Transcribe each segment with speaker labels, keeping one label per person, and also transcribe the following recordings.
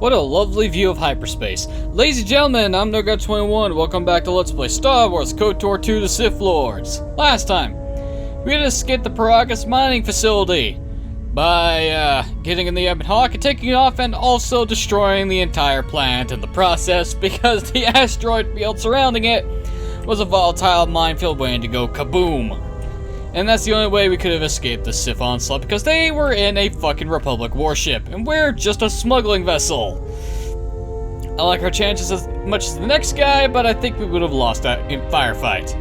Speaker 1: What a lovely view of hyperspace. Ladies and gentlemen, I'm NoGod21. Welcome back to Let's Play Star Wars KOTOR 2 The Sith Lords. Last time, we had escaped the Paragus mining facility by getting in the Ebon Hawk and taking it off, and also destroying the entire planet in the process because the asteroid field surrounding it was a volatile minefield waiting to go kaboom. And that's the only way we could have escaped the Sith onslaught, because they were in a fucking Republic warship, and we're just a smuggling vessel. I like our chances as much as the next guy, but I think we would have lost that in firefight.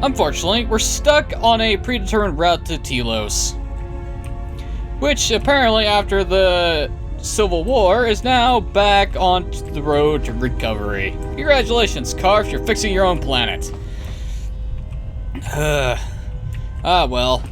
Speaker 1: Unfortunately, we're stuck on a predetermined route to Telos, which apparently after the Civil War is now back on the road to recovery. Congratulations, Karf, you're fixing your own planet. Well.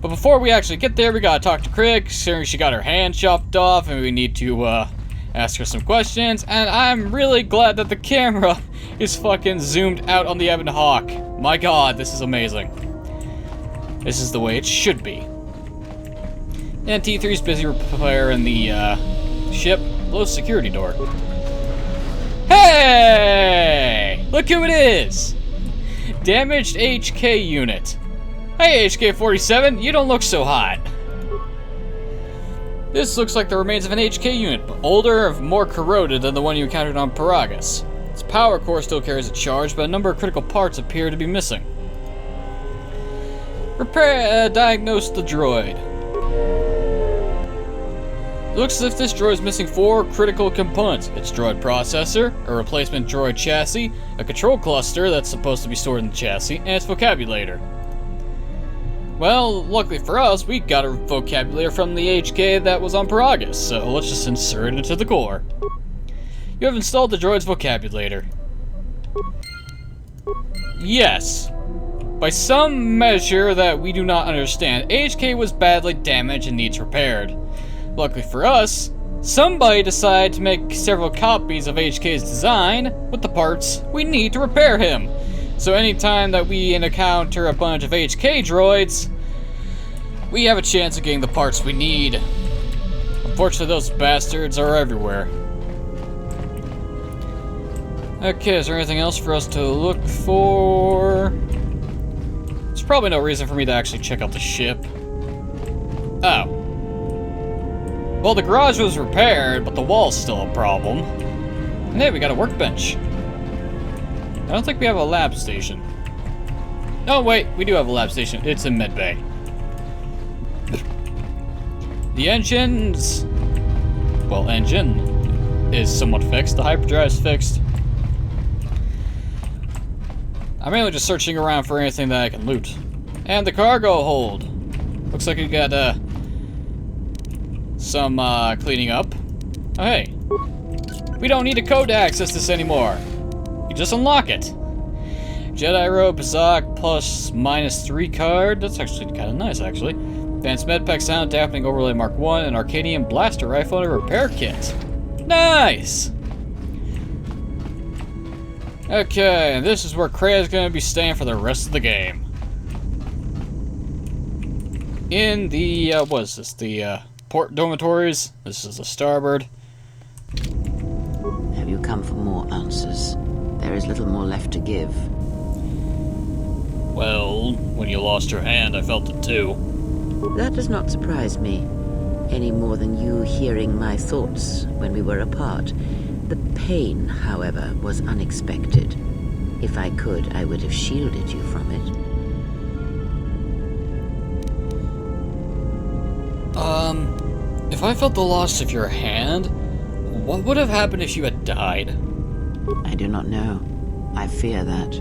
Speaker 1: But before we actually get there, we gotta talk to Krieg, considering she got her hand chopped off, and we need to, ask her some questions. And I'm really glad that the camera is fucking zoomed out on the Ebon Hawk. My god, this is amazing. This is the way it should be. And T3's busy repairing the, ship. Low security door. Hey! Look who it is! Damaged HK unit. Hey, HK-47, you don't look so hot. This looks like the remains of an HK unit, but older and more corroded than the one you encountered on Paragus. Its power core still carries a charge, but a number of critical parts appear to be missing. Diagnose the droid. It looks as if this droid is missing 4 critical components. Its droid processor, a replacement droid chassis, a control cluster that's supposed to be stored in the chassis, and its vocabulator. Well, luckily for us, we got a vocabulator from the HK that was on Paragus, so let's just insert it into the core. You have installed the droid's vocabulator. Yes. By some measure that we do not understand, HK was badly damaged and needs repaired. Luckily for us, somebody decided to make several copies of HK's design with the parts we need to repair him. So anytime that we encounter a bunch of HK droids, we have a chance of getting the parts we need. Unfortunately, those bastards are everywhere. Okay, is there anything else for us to look for? There's probably no reason for me to actually check out the ship. Oh. Well, the garage was repaired, but the wall's still a problem. And hey, we got a workbench. I don't think we have a lab station. Oh, wait, we do have a lab station. It's in medbay. The engines... Well, engine is somewhat fixed. The hyperdrive's fixed. I'm mainly just searching around for anything that I can loot. And the cargo hold. Looks like we got, some cleaning up. Oh, hey, we don't need a code to access this anymore. You just unlock it. Jedi Robe, Bazak, plus -3 card. That's actually kind of nice, actually. Advanced Medpack Sound, Dampening Overlay Mark 1, and Arcadian Blaster Rifle and a repair kit. Nice! Okay, and this is where Kreia is going to be staying for the rest of the game. In the, what is this? The, port dormitories. This is the starboard.
Speaker 2: Have you come for more answers? There is little more left to give.
Speaker 1: Well, when you lost your hand, I felt it too.
Speaker 2: That does not surprise me, any more than you hearing my thoughts when we were apart. The pain, however, was unexpected. If I could, I would have shielded you from it.
Speaker 1: If I felt the loss of your hand, what would have happened if you had died?
Speaker 2: I do not know. I fear that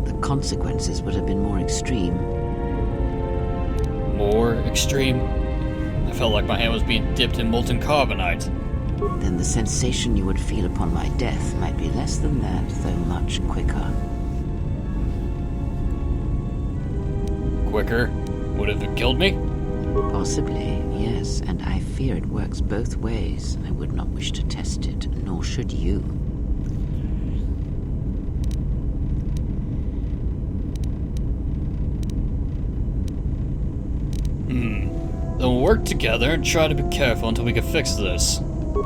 Speaker 2: the consequences would have been more extreme.
Speaker 1: More extreme? I felt like my hand was being dipped in molten carbonite.
Speaker 2: Then the sensation you would feel upon my death might be less than that, though much quicker.
Speaker 1: Quicker? Would have it killed me?
Speaker 2: Possibly, yes, and I fear it works both ways. I would not wish to test it, nor should you.
Speaker 1: Then we'll work together and try to be careful until we can fix this.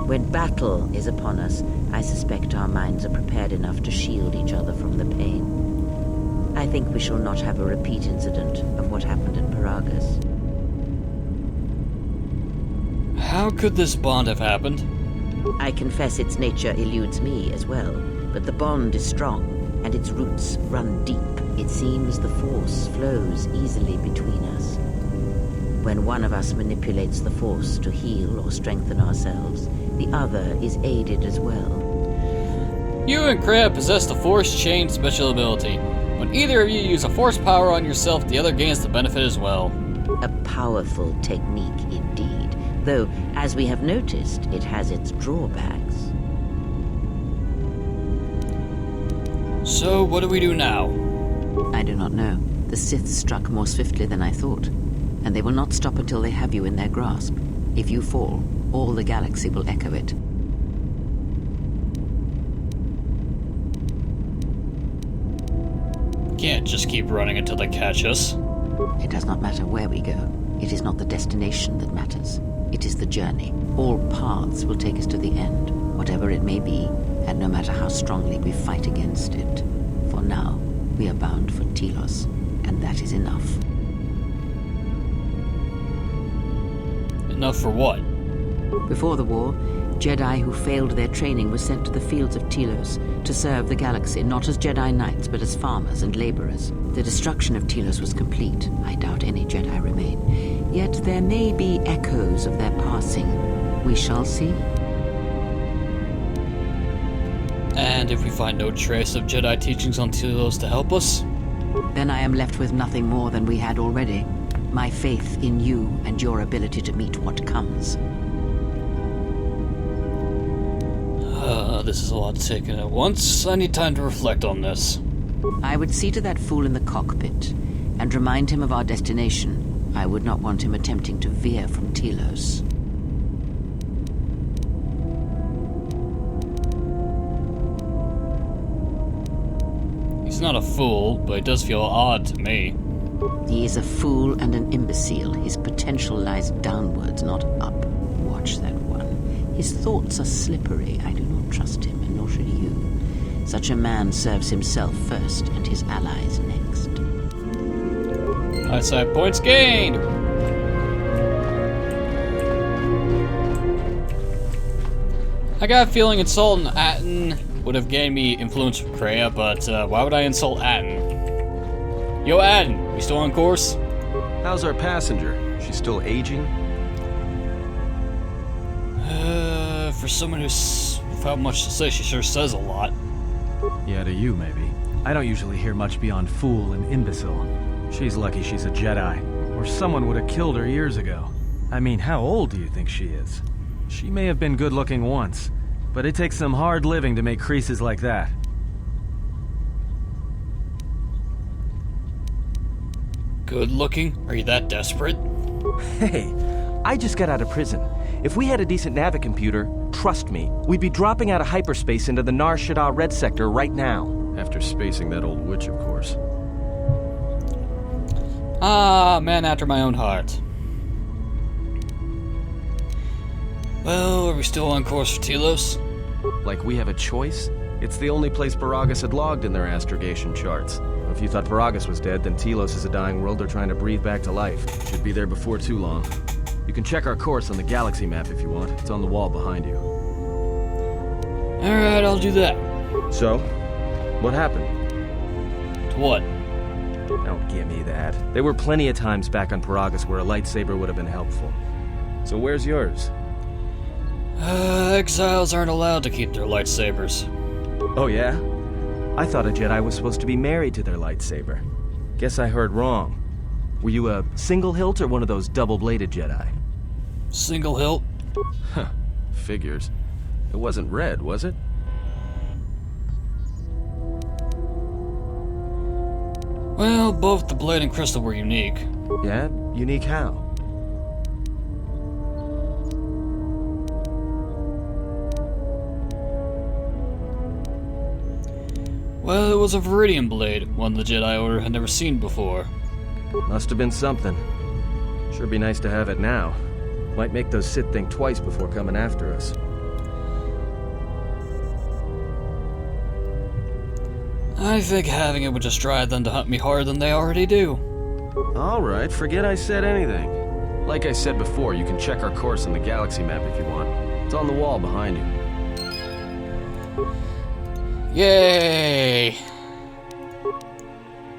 Speaker 2: When battle is upon us, I suspect our minds are prepared enough to shield each other from the pain. I think we shall not have a repeat incident of what happened in Paragus.
Speaker 1: How could this bond have happened?
Speaker 2: I confess its nature eludes me as well, but the bond is strong, and its roots run deep. It seems the Force flows easily between us. When one of us manipulates the Force to heal or strengthen ourselves, the other is aided as well.
Speaker 1: You and Crab possess the Force Chain special ability. When either of you use a Force power on yourself, the other gains the benefit as well.
Speaker 2: A powerful technique indeed, though, as we have noticed, it has its drawbacks.
Speaker 1: So, what do we do now?
Speaker 2: I do not know. The Sith struck more swiftly than I thought, and they will not stop until they have you in their grasp. If you fall, all the galaxy will echo it.
Speaker 1: Can't just keep running until they catch us.
Speaker 2: It does not matter where we go. It is not the destination that matters. It is the journey. All paths will take us to the end, whatever it may be, and no matter how strongly we fight against it. For now, we are bound for Telos, and that is enough.
Speaker 1: Enough for what?
Speaker 2: Before the war, Jedi who failed their training were sent to the fields of Telos to serve the galaxy, not as Jedi Knights, but as farmers and laborers. The destruction of Telos was complete. I doubt any Jedi remain. Yet there may be echoes of their passing. We shall see.
Speaker 1: And if we find no trace of Jedi teachings on Telos to help us?
Speaker 2: Then I am left with nothing more than we had already. My faith in you and your ability to meet what comes.
Speaker 1: This is a lot to take in at once. I need time to reflect on this.
Speaker 2: I would see to that fool in the cockpit and remind him of our destination. I would not want him attempting to veer from Telos.
Speaker 1: He's not a fool, but it does feel odd to me.
Speaker 2: He is a fool and an imbecile. His potential lies downwards, not up. Watch that one. His thoughts are slippery. I do not trust him, and nor should you. Such a man serves himself first, and his allies next.
Speaker 1: Eyesight points gained! I got a feeling insulting Atten would have gained me influence from Kreia, but why would I insult Atten? Yo, Atten, you still on course?
Speaker 3: How's our passenger? She's still aging?
Speaker 1: For someone who's without much to say, she sure says a lot.
Speaker 4: Yeah, to you, maybe. I don't usually hear much beyond fool and imbecile. She's lucky she's a Jedi, or someone would have killed her years ago. I mean, how old do you think she is? She may have been good-looking once, but it takes some hard living to make creases like that.
Speaker 1: Good looking? Are you that desperate?
Speaker 3: Hey, I just got out of prison. If we had a decent navicomputer, trust me, we'd be dropping out of hyperspace into the Nar Shaddaa Red Sector right now. After spacing that old witch, of course.
Speaker 1: Ah, man after my own heart. Well, are we still on course for Telos?
Speaker 3: Like we have a choice? It's the only place Paragus had logged in their astrogation charts. If you thought Paragus was dead, then Telos is a dying world they're trying to breathe back to life. Should be there before too long. You can check our course on the galaxy map if you want. It's on the wall behind you.
Speaker 1: Alright, I'll do that.
Speaker 3: So, what happened?
Speaker 1: To what?
Speaker 3: Don't give me that. There were plenty of times back on Paragus where a lightsaber would have been helpful. So where's yours?
Speaker 1: Exiles aren't allowed to keep their lightsabers.
Speaker 3: Oh yeah? I thought a Jedi was supposed to be married to their lightsaber. Guess I heard wrong. Were you a single hilt or one of those double-bladed Jedi?
Speaker 1: Single hilt?
Speaker 3: Huh. Figures. It wasn't red, was it?
Speaker 1: Well, both the blade and crystal were unique.
Speaker 3: Yeah? Unique how?
Speaker 1: Well, it was a Viridian blade, one the Jedi Order had never seen before.
Speaker 3: Must have been something. Sure be nice to have it now. Might make those Sith think twice before coming after us.
Speaker 1: I think having it would just drive them to hunt me harder than they already do.
Speaker 3: Alright, forget I said anything. Like I said before, you can check our course on the galaxy map if you want. It's on the wall behind you.
Speaker 1: Yay!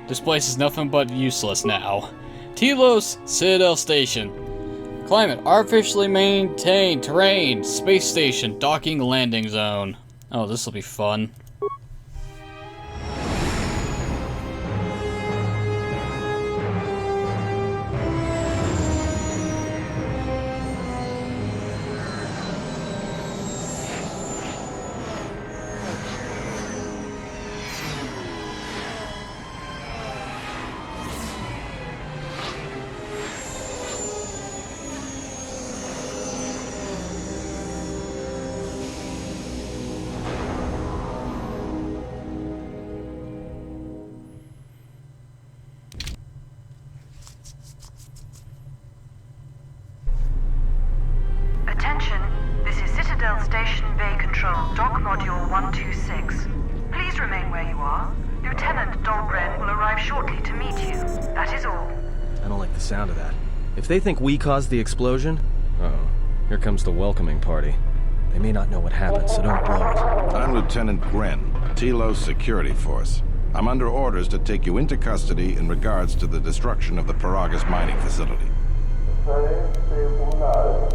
Speaker 1: This place is nothing but useless now. Telos, Citadel Station. Climate, artificially maintained terrain, space station, docking landing zone. Oh, this will be fun.
Speaker 5: Attention, this is Citadel Station Bay Control, Dock Module 126. Please remain where you are. Lieutenant Dahlgren will arrive shortly to meet you. That is all.
Speaker 3: I don't like the sound of that. If they think we caused the explosion... Uh-oh. Here comes the welcoming party. They may not know what happened, so don't blow it.
Speaker 6: I'm Lieutenant Gren, Telos Security Force. I'm under orders to take you into custody in regards to the destruction of the Paragus mining facility.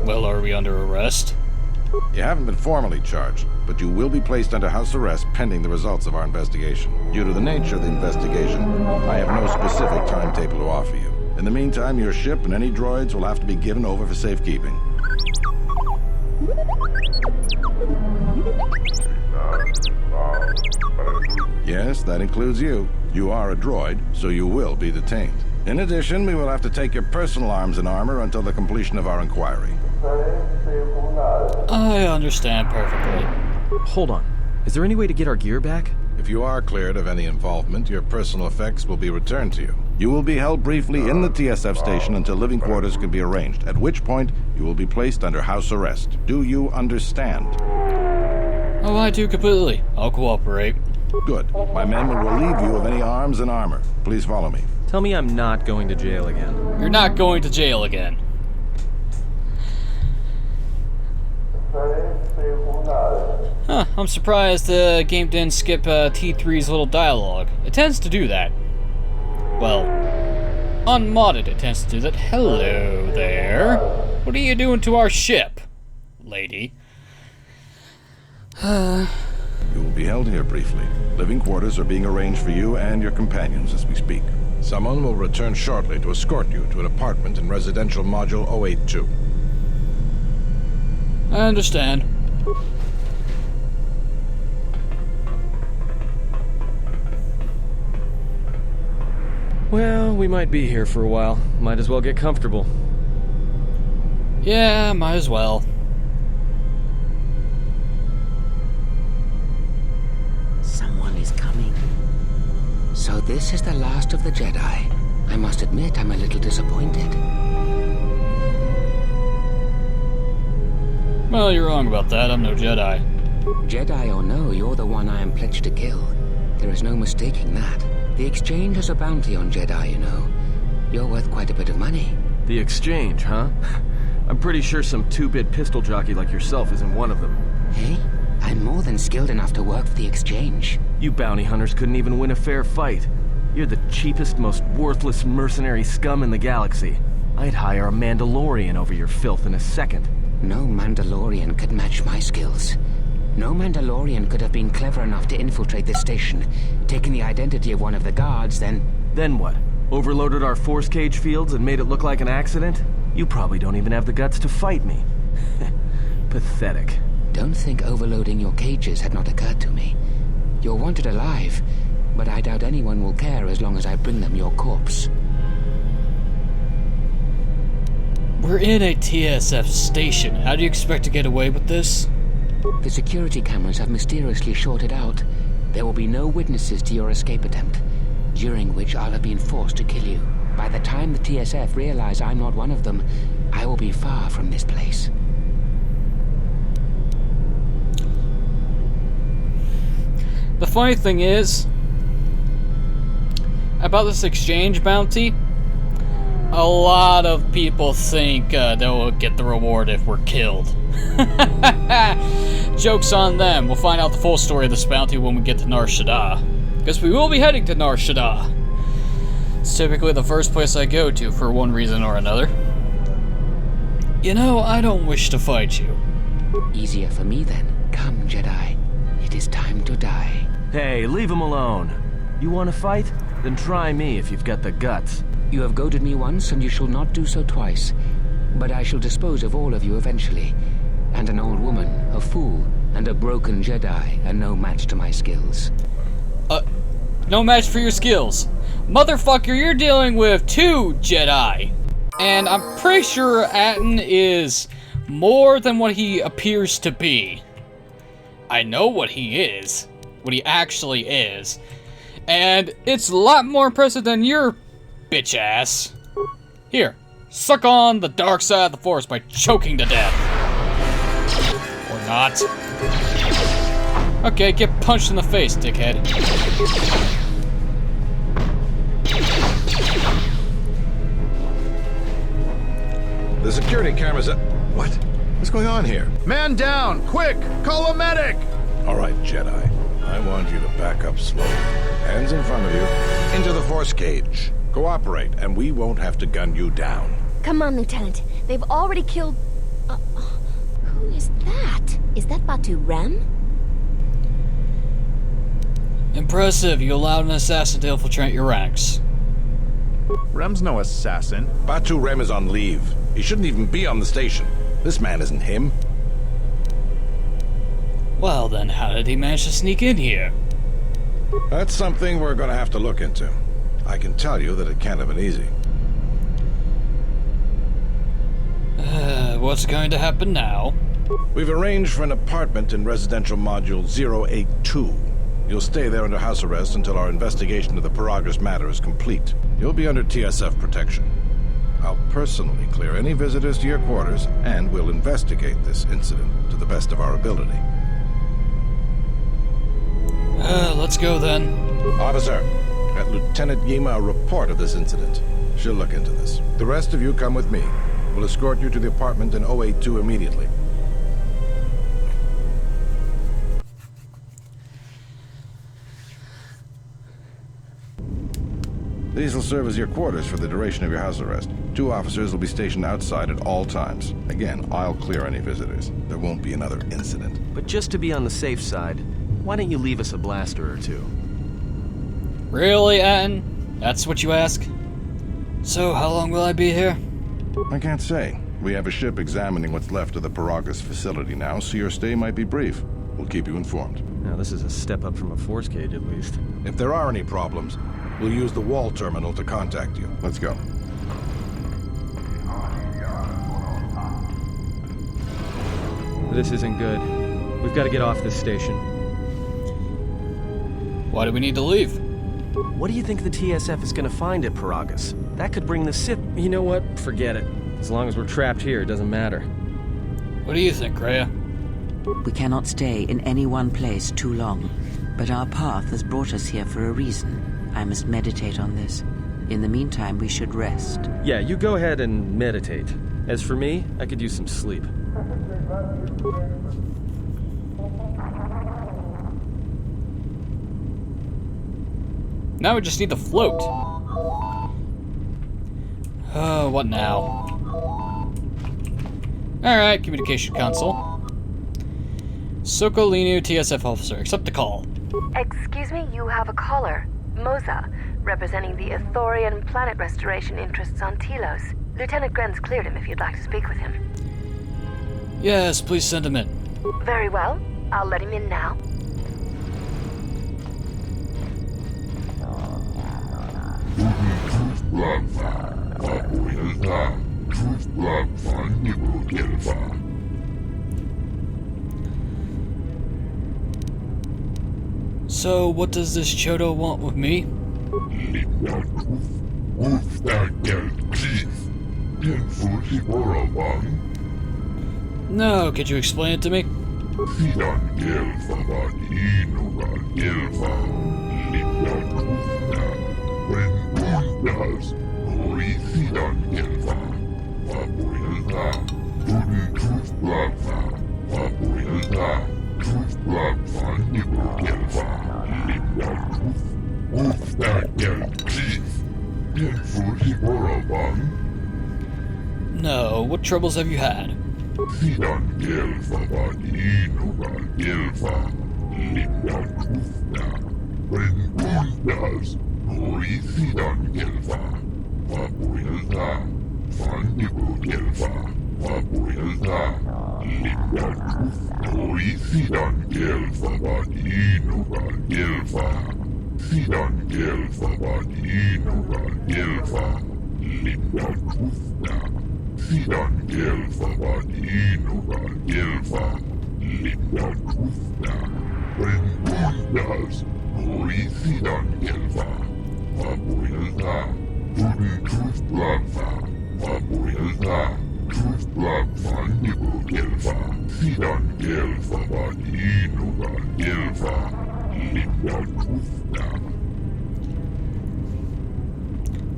Speaker 1: Well, are we under arrest?
Speaker 6: You haven't been formally charged, but you will be placed under house arrest pending the results of our investigation. Due to the nature of the investigation, I have no specific timetable to offer you. In the meantime, your ship and any droids will have to be given over for safekeeping. Yes, that includes you. You are a droid, so you will be detained. In addition, we will have to take your personal arms and armor until the completion of our inquiry.
Speaker 1: I understand perfectly.
Speaker 3: Hold on. Is there any way to get our gear back?
Speaker 6: If you are cleared of any involvement, your personal effects will be returned to you. You will be held briefly in the TSF station until living quarters can be arranged, at which point you will be placed under house arrest. Do you understand?
Speaker 1: Oh, I do completely. I'll cooperate.
Speaker 6: Good. My men will relieve you of any arms and armor. Please follow me.
Speaker 3: Tell me I'm not going to jail again.
Speaker 1: You're not going to jail again. Huh, I'm surprised the game didn't skip T3's little dialogue. It tends to do that. Well, unmodded it tends to do that. Hello there. What are you doing to our ship, lady?
Speaker 6: You will be held here briefly. Living quarters are being arranged for you and your companions as we speak. Someone will return shortly to escort you to an apartment in Residential Module 082.
Speaker 1: I understand.
Speaker 3: Well, we might be here for a while. Might as well get comfortable.
Speaker 1: Yeah, might as well.
Speaker 2: Someone is coming. So this is the last of the Jedi. I must admit, I'm a little disappointed.
Speaker 1: Well, you're wrong about that. I'm no Jedi.
Speaker 2: Jedi or no, you're the one I am pledged to kill. There is no mistaking that. The Exchange has a bounty on Jedi, you know. You're worth quite a bit of money.
Speaker 3: The Exchange, huh? I'm pretty sure some two-bit pistol jockey like yourself isn't one of them.
Speaker 2: Hey, I'm more than skilled enough to work for the Exchange.
Speaker 3: You bounty hunters couldn't even win a fair fight. You're the cheapest, most worthless mercenary scum in the galaxy. I'd hire a Mandalorian over your filth in a second.
Speaker 2: No Mandalorian could match my skills. No Mandalorian could have been clever enough to infiltrate this station, taken the identity of one of the guards, then...
Speaker 3: Then what? Overloaded our force cage fields and made it look like an accident? You probably don't even have the guts to fight me. Pathetic.
Speaker 2: Don't think overloading your cages had not occurred to me. You're wanted alive, but I doubt anyone will care as long as I bring them your corpse.
Speaker 1: We're in a TSF station. How do you expect to get away with this?
Speaker 2: The security cameras have mysteriously shorted out. There will be no witnesses to your escape attempt, during which I'll have been forced to kill you. By the time the TSF realize I'm not one of them, I will be far from this place.
Speaker 1: The funny thing is, about this exchange bounty, a lot of people think they'll get the reward if we're killed. Joke's on them. We'll find out the full story of this bounty when we get to Nar Shaddaa. Because we will be heading to Nar Shaddaa. It's typically the first place I go to for one reason or another. You know, I don't wish to fight you.
Speaker 7: Easier for me then. Come, Jedi. It is time to die.
Speaker 3: Hey, leave him alone. You want to fight? Then try me if you've got the guts.
Speaker 7: You have goaded me once, and you shall not do so twice. But I shall dispose of all of you eventually. And an old woman, a fool, and a broken Jedi are no match to my skills.
Speaker 1: No match for your skills. Motherfucker, you're dealing with 2 Jedi. And I'm pretty sure Atten is more than what he appears to be. I know what he is. What he actually is. And it's a lot more impressive than your bitch ass. Here, suck on the dark side of the Force by choking to death. Or not. Okay, get punched in the face, dickhead.
Speaker 6: The security cameras are... What? What's going on here?
Speaker 8: Man down! Quick! Call a medic!
Speaker 6: All right, Jedi. I want you to back up slowly. Hands in front of you. Into the Force cage. Cooperate, and we won't have to gun you down.
Speaker 9: Come on, Lieutenant. They've already killed... who is that? Is that Batu Rem?
Speaker 1: Impressive, you allowed an assassin to infiltrate your ranks.
Speaker 8: Rem's no assassin.
Speaker 6: Batu Rem is on leave. He shouldn't even be on the station. This man isn't him.
Speaker 1: Well then, how did he manage to sneak in here?
Speaker 6: That's something we're gonna have to look into. I can tell you that it can't have been easy.
Speaker 1: What's going to happen now?
Speaker 6: We've arranged for an apartment in residential module 082. You'll stay there under house arrest until our investigation of the Paragus matter is complete. You'll be under TSF protection. I'll personally clear any visitors to your quarters, and we'll investigate this incident to the best of our ability.
Speaker 1: Let's go then.
Speaker 6: Officer, get Lieutenant Yima a report of this incident. She'll look into this. The rest of you come with me. We'll escort you to the apartment in 082 immediately. These will serve as your quarters for the duration of your house arrest. 2 officers will be stationed outside at all times. Again, I'll clear any visitors. There won't be another incident.
Speaker 3: But just to be on the safe side, why don't you leave us a blaster or 2?
Speaker 1: Really, Atten? That's what you ask? So, how long will I be here?
Speaker 6: I can't say. We have a ship examining what's left of the Paragus facility now, so your stay might be brief. We'll keep you informed.
Speaker 3: Now, this is a step up from a Force cage, at least.
Speaker 6: If there are any problems, we'll use the wall terminal to contact you. Let's go.
Speaker 4: This isn't good. We've got to get off this station.
Speaker 1: Why do we need to leave?
Speaker 3: What do you think the TSF is going to find at Paragus? That could bring the Sith...
Speaker 4: You know what? Forget it. As long as we're trapped here, it doesn't matter.
Speaker 1: What do you think, Rhea?
Speaker 2: We cannot stay in any one place too long. But our path has brought us here for a reason. I must meditate on this. In the meantime, we should rest.
Speaker 4: Yeah, you go ahead and meditate. As for me, I could use some sleep.
Speaker 1: Now we just need to float. What now? Alright, communication console. Sokolinu, TSF officer. Accept the call.
Speaker 5: Excuse me, you have a caller. Moza, representing the Ithorian planet restoration interests on Telos. Lieutenant Grenz cleared him if you'd like to speak with him.
Speaker 1: Yes, please send him in.
Speaker 5: Very well. I'll let him in now.
Speaker 1: So, what does this Chodo want with me? No, could you explain it to me? No, what troubles have you had?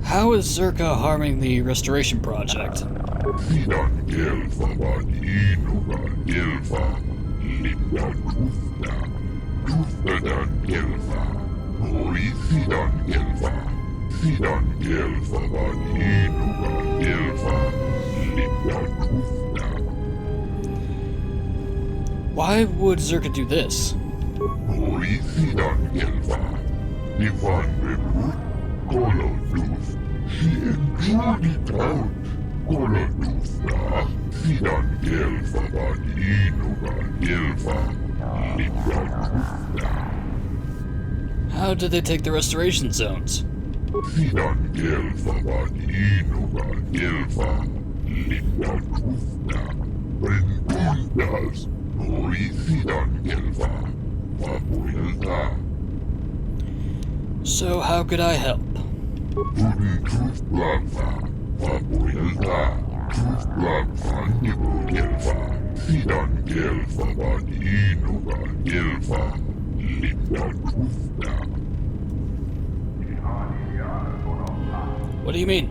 Speaker 1: How is Zerka harming the restoration project? Why would Zerka do this? How did they take the restoration zones? So how could I help? What do you mean?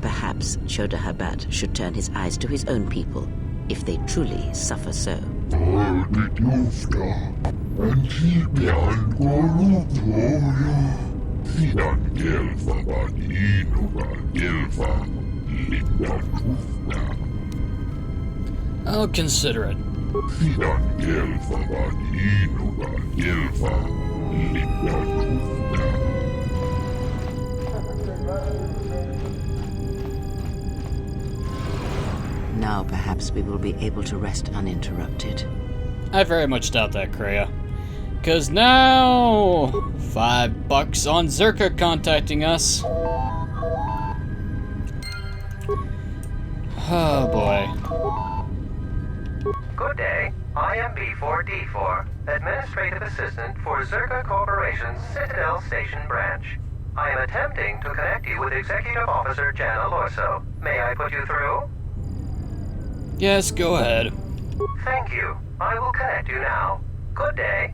Speaker 2: Perhaps Shodahabat should turn his eyes to his own people, if they truly suffer so.
Speaker 1: I'll consider it.
Speaker 2: Now perhaps we will be able to rest uninterrupted.
Speaker 1: I very much doubt that, Kreia. 'Cause now... $5 on Zerka contacting us. Oh boy.
Speaker 10: Good day. I am B4D4, Administrative Assistant for Zerka Corporation's Citadel Station Branch. I am attempting to connect you with Executive Officer Jana Lorso. May I put you through?
Speaker 1: Yes, go ahead.
Speaker 10: Thank you. I will connect you now. Good day.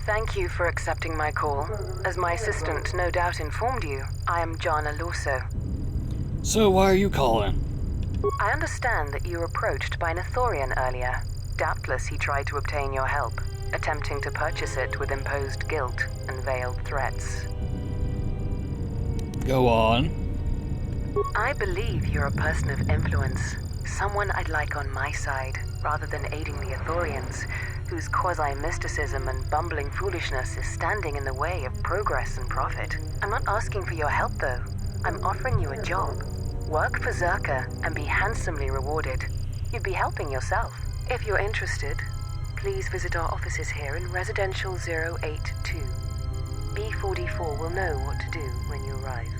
Speaker 5: Thank you for accepting my call. As my assistant no doubt informed you, I am Jana Lorso.
Speaker 1: So why are you calling?
Speaker 5: I understand that you were approached by an Ithorian earlier. Doubtless he tried to obtain your help, attempting to purchase it with imposed guilt and veiled threats.
Speaker 1: Go on.
Speaker 5: I believe you're a person of influence, someone I'd like on my side, rather than aiding the Ithorians, whose quasi-mysticism and bumbling foolishness is standing in the way of progress and profit. I'm not asking for your help, though. I'm offering you a job. Work for Zerka and be handsomely rewarded. You'd be helping yourself. If you're interested, please visit our offices here in Residential 082. B44 will know what to do when you arrive.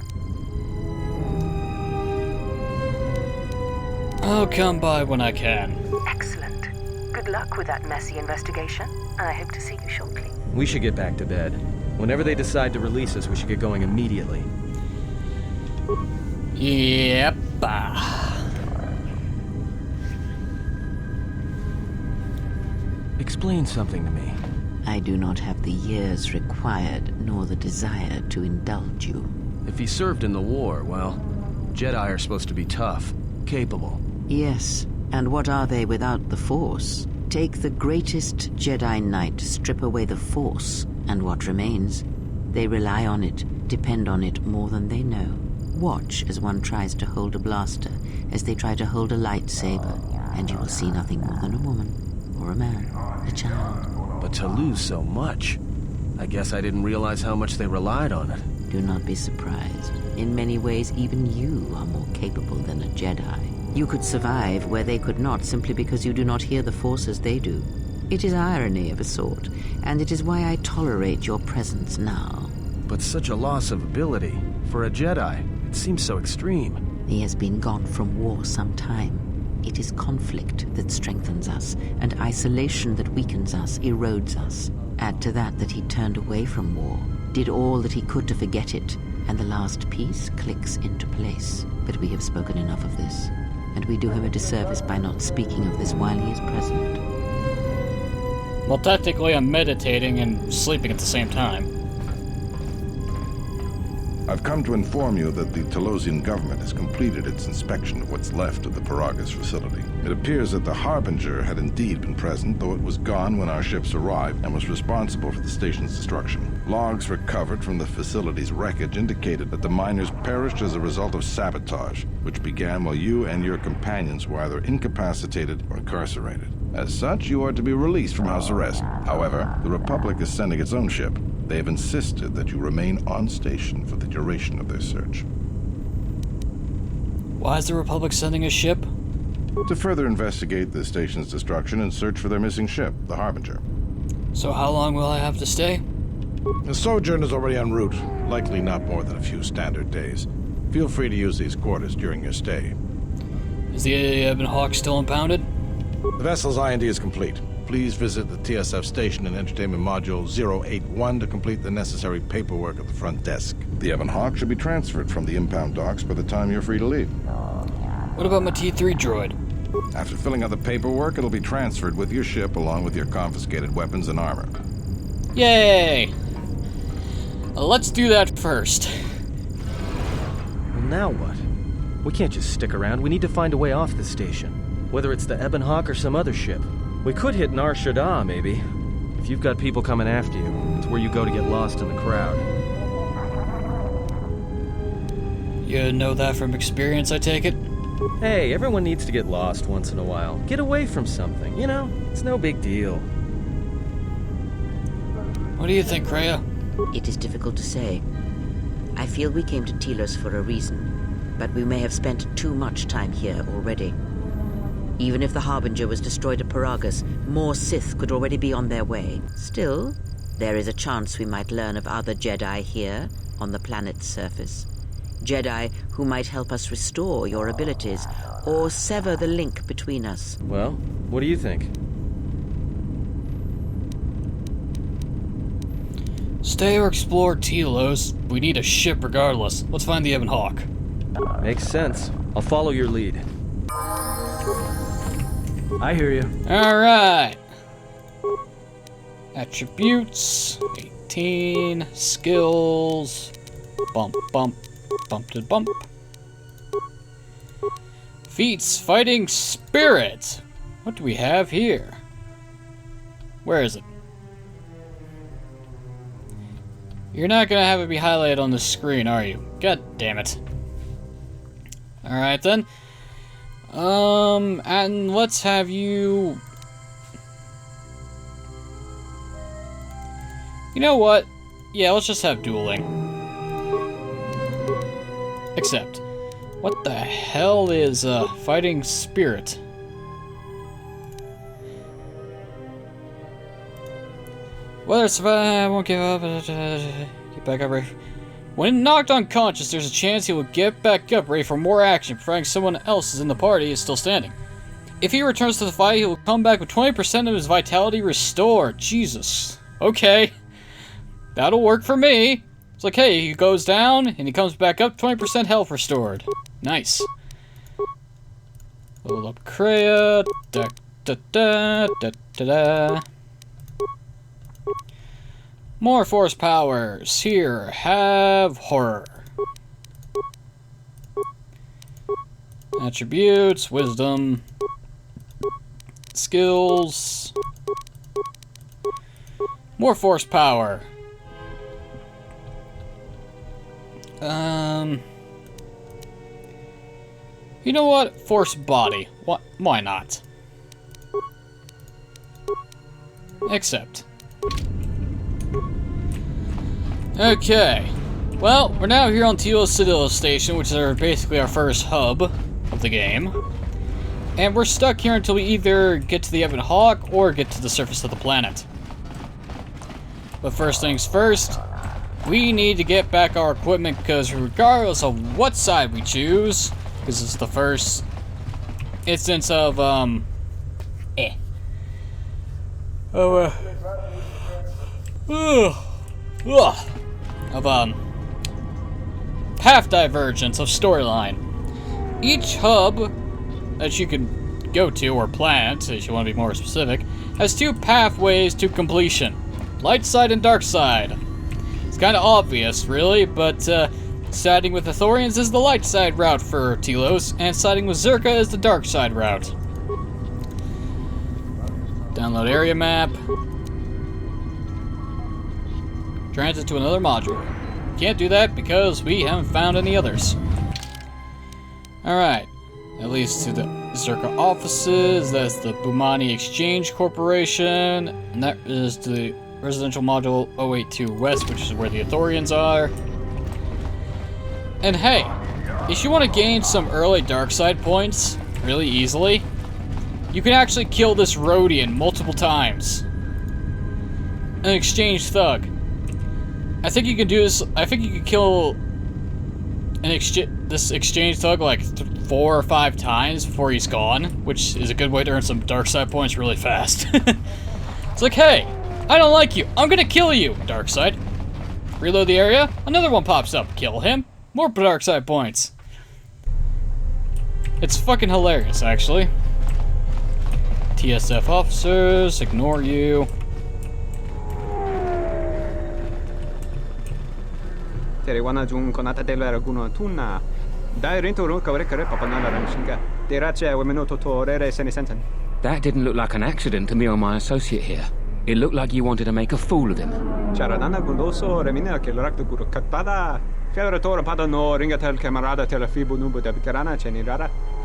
Speaker 1: I'll come by when I can.
Speaker 5: Excellent. Good luck with that messy investigation, and I hope to see you shortly.
Speaker 3: We should get back to bed. Whenever they decide to release us, we should get going immediately.
Speaker 1: Yep.
Speaker 4: Explain something to me.
Speaker 2: I do not have the years required, nor the desire to indulge you.
Speaker 3: If he served in the war, well, Jedi are supposed to be tough, capable.
Speaker 2: Yes, and what are they without the Force? Take the greatest Jedi Knight, strip away the Force, and what remains? They rely on it, depend on it more than they know. Watch as one tries to hold a blaster, as they try to hold a lightsaber, and you will see nothing more than a woman, or a man, a child.
Speaker 3: But to lose so much, I guess I didn't realize how much they relied on it.
Speaker 2: Do not be surprised. In many ways, even you are more capable than a Jedi. You could survive where they could not simply because you do not hear the Force as they do. It is irony of a sort, and it is why I tolerate your presence now.
Speaker 3: But such a loss of ability, for a Jedi, it seems so extreme.
Speaker 2: He has been gone from war some time. It is conflict that strengthens us, and isolation that weakens us, erodes us. Add to that he turned away from war, did all that he could to forget it, and the last piece clicks into place. But we have spoken enough of this, and we do him a disservice by not speaking of this while he is present.
Speaker 1: Well, technically I'm meditating and sleeping at the same time.
Speaker 6: I've come to inform you that the Telosian government has completed its inspection of what's left of the Paragus facility. It appears that the Harbinger had indeed been present, though it was gone when our ships arrived and was responsible for the station's destruction. Logs recovered from the facility's wreckage indicated that the miners perished as a result of sabotage, which began while you and your companions were either incapacitated or incarcerated. As such, you are to be released from house arrest. However, the Republic is sending its own ship. They have insisted that you remain on station for the duration of their search.
Speaker 1: Why is the Republic sending a ship?
Speaker 6: To further investigate the station's destruction and search for their missing ship, the Harbinger.
Speaker 1: So how long will I have to stay?
Speaker 6: The sojourn is already en route, likely not more than a few standard days. Feel free to use these quarters during your stay.
Speaker 1: Is the Ebon Hawk still impounded?
Speaker 6: The vessel's IND is complete. Please visit the TSF station and entertainment module 081 to complete the necessary paperwork at the front desk. The Ebon Hawk should be transferred from the impound docks by the time you're free to leave.
Speaker 1: What about my T3 droid?
Speaker 6: After filling out the paperwork, it'll be transferred with your ship along with your confiscated weapons and armor.
Speaker 1: Yay! Let's do that first.
Speaker 4: Well, now what? We can't just stick around. We need to find a way off the station. Whether it's the Ebon Hawk or some other ship. We could hit Nar Shaddaa, maybe. If you've got people coming after you, it's where you go to get lost in the crowd.
Speaker 1: You know that from experience, I take it?
Speaker 4: Hey, everyone needs to get lost once in a while. Get away from something, you know? It's no big deal.
Speaker 1: What do you think, Kreia?
Speaker 2: It is difficult to say. I feel we came to Telos for a reason, but we may have spent too much time here already. Even if the Harbinger was destroyed at Paragus, more Sith could already be on their way. Still, there is a chance we might learn of other Jedi here, on the planet's surface. Jedi who might help us restore your abilities, or sever the link between us.
Speaker 4: Well, what do you think?
Speaker 1: Stay or explore Telos. We need a ship regardless. Let's find the Ebon Hawk.
Speaker 4: Makes sense. I'll follow your lead. I hear you.
Speaker 1: Alright. Attributes. 18. Skills. Bump, bump. Bump to bump. Feats. Fighting Spirit. What do we have here? Where is it? You're not gonna have it be highlighted on the screen, are you? God damn it. Alright then. And let's have you... You know what? Yeah, let's just have dueling. Except, what the hell is, Fighting Spirit? Whether it's I won't give up, get back up, ready. When knocked unconscious, there's a chance he will get back up, ready for more action, providing someone else in the party is still standing. If he returns to the fight, he will come back with 20% of his vitality restored. Jesus. Okay. That'll work for me. It's like, hey, he goes down, and he comes back up, 20% health restored. Nice. Level up Kreia. Da, da, da, da, Ta-da! More force powers. Here, have horror. Attributes, wisdom, skills. More force power. You know what? Force body. Why not? Accept. Okay. Well, we're now here on Telos Citadel Station, which is basically our first hub of the game. And we're stuck here until we either get to the Ebon Hawk or get to the surface of the planet. But first things first, we need to get back our equipment, because regardless of what side we choose, because it's the first instance of, path divergence of storyline. Each hub that you can go to, or planet, if you want to be more specific, has two pathways to completion. Light side and dark side. It's kind of obvious, really, but siding with Ithorians is the light side route for Telos, and siding with Zerka is the dark side route. Download area map. Transit to another module. Can't do that because we haven't found any others. Alright. That leads to the Zerka offices. That's the Bumani Exchange Corporation. And that is the residential module 082 West, which is where the Ithorians are. And hey, if you want to gain some early dark side points really easily, you can actually kill this Rhodian multiple times. An exchange thug. I think you can do this. I think you can kill this exchange thug like 4 or 5 times before he's gone, which is a good way to earn some dark side points really fast. It's like, hey, I don't like you. I'm gonna kill you. Dark side. Reload the area. Another one pops up. Kill him. More dark side points. It's fucking hilarious, actually. TSF officers, ignore you.
Speaker 7: That didn't look like an accident to me or my associate here. It looked like you wanted to make a fool of him.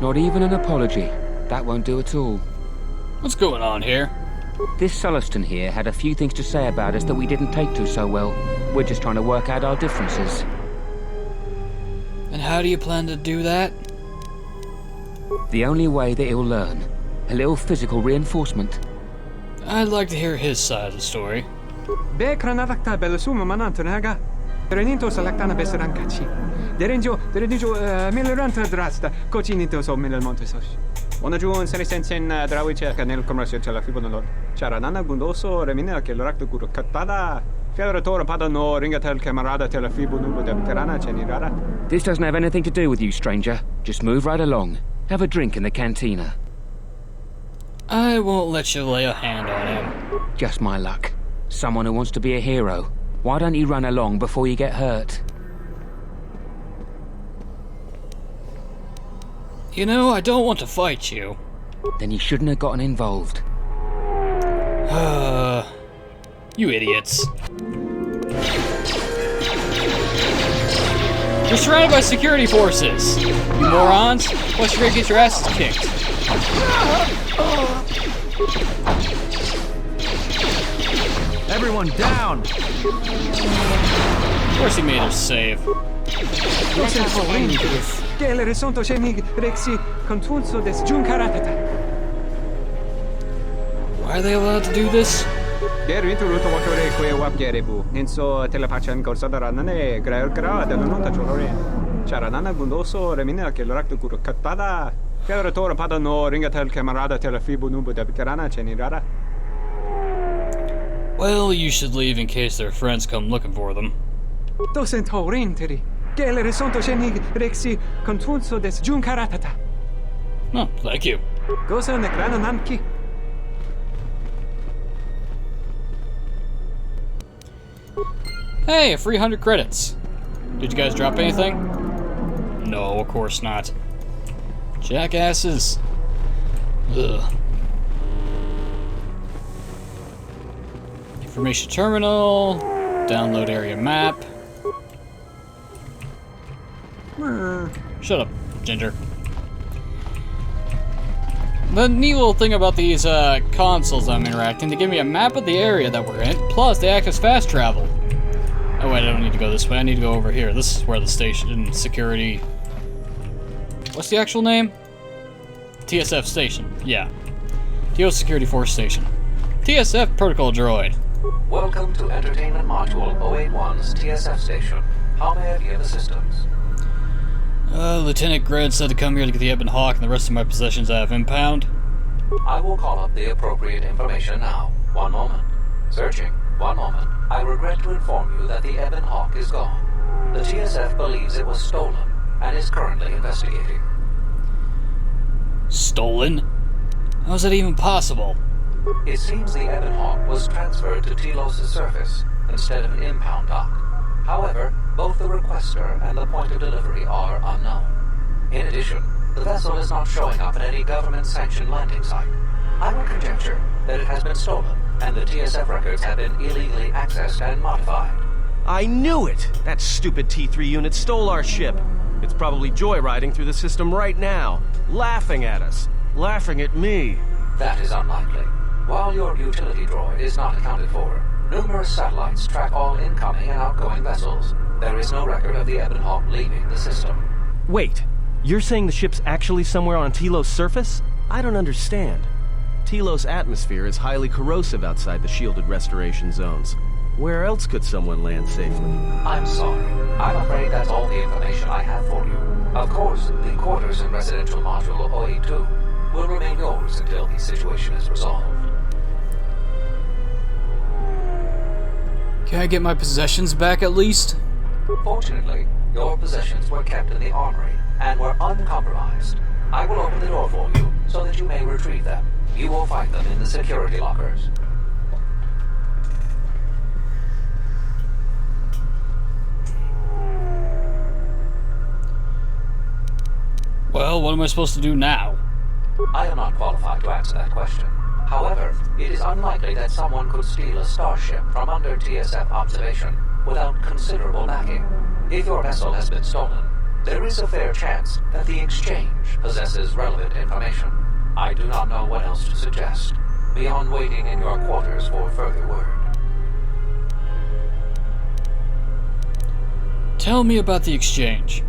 Speaker 7: Not even an apology. That won't do at all.
Speaker 1: What's going on here?
Speaker 7: This Sulluston here had a few things to say about us that we didn't take to so well. We're just trying to work out our differences.
Speaker 1: And how do you plan to do that?
Speaker 7: The only way that he'll learn. A little physical reinforcement.
Speaker 1: I'd like to hear his side of the story.
Speaker 7: This doesn't have anything to do with you, stranger. Just move right along. Have a drink in the cantina.
Speaker 1: I won't let you lay a hand on him.
Speaker 7: Just my luck. Someone who wants to be a hero. Why don't you run along before you get hurt?
Speaker 1: You know, I don't want to fight you.
Speaker 7: Then you shouldn't have gotten involved.
Speaker 1: You idiots. You're surrounded by security forces. You morons. Plus you're gonna get your asses kicked.
Speaker 4: Everyone down!
Speaker 1: Of course he made us save. Why are they allowed to do this? Well, you should leave in case their friends come looking for them. Oh, thank you. Hey, a free 100 credits. Did you guys drop anything? No, of course not. Jackasses. Ugh. Information terminal. Download area map. Shut up, Ginger. The neat little thing about these consoles I'm interacting, they give me a map of the area that we're in, plus they act as fast travel. Oh wait, I don't need to go this way, I need to go over here. This is where the station security... What's the actual name? TSF station, yeah. Telos Security Force Station. TSF Protocol Droid.
Speaker 11: Welcome to Entertainment Module 081's TSF station. How may I be of assistance?
Speaker 1: Lieutenant Gred said to come here to get the Ebon Hawk and the rest of my possessions out of impound.
Speaker 11: I will call up the appropriate information now. One moment. Searching. One moment. I regret to inform you that the Ebon Hawk is gone. The TSF believes it was stolen and is currently investigating.
Speaker 1: Stolen? How is that even possible?
Speaker 11: It seems the Ebon Hawk was transferred to Telos' surface instead of an impound dock. However, both the requester and the point of delivery are unknown. In addition, the vessel is not showing up at any government-sanctioned landing site. I would conjecture that it has been stolen, and the TSF records have been illegally accessed and modified.
Speaker 3: I knew it! That stupid T3 unit stole our ship. It's probably joyriding through the system right now, laughing at us, laughing at me.
Speaker 11: That is unlikely. While your utility droid is not accounted for, numerous satellites track all incoming and outgoing vessels. There is no record of the Ebon Hawk leaving the system.
Speaker 3: Wait, you're saying the ship's actually somewhere on Telos' surface? I don't understand. Telos' atmosphere is highly corrosive outside the shielded restoration zones. Where else could someone land safely?
Speaker 11: I'm sorry. I'm afraid that's all the information I have for you. Of course, the quarters in Residential Module 082 will remain yours until the situation is resolved.
Speaker 1: Can I get my possessions back at least?
Speaker 11: Fortunately, your possessions were kept in the armory and were uncompromised. I will open the door for you so that you may retrieve them. You will find them in the security lockers.
Speaker 1: Well, what am I supposed to do now?
Speaker 11: I am not qualified to answer that question. However, it is unlikely that someone could steal a starship from under TSF observation without considerable backing. If your vessel has been stolen, there is a fair chance that the exchange possesses relevant information. I do not know what else to suggest, beyond waiting in your quarters for further word.
Speaker 1: Tell me about the exchange.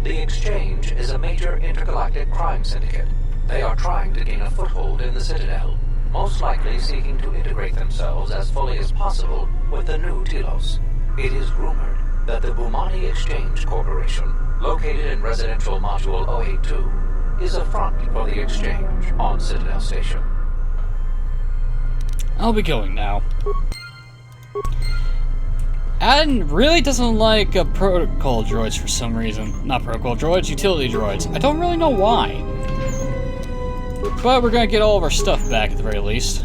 Speaker 11: The exchange is a major intergalactic crime syndicate. They are trying to gain a foothold in the Citadel, most likely seeking to integrate themselves as fully as possible with the new Telos. It is rumored that the Bumani Exchange Corporation, located in Residential Module 082, is a front for the exchange on Citadel Station.
Speaker 1: I'll be going now. Aden really doesn't like protocol droids for some reason. Not protocol droids, utility droids. I don't really know why. But we're gonna get all of our stuff back at the very least.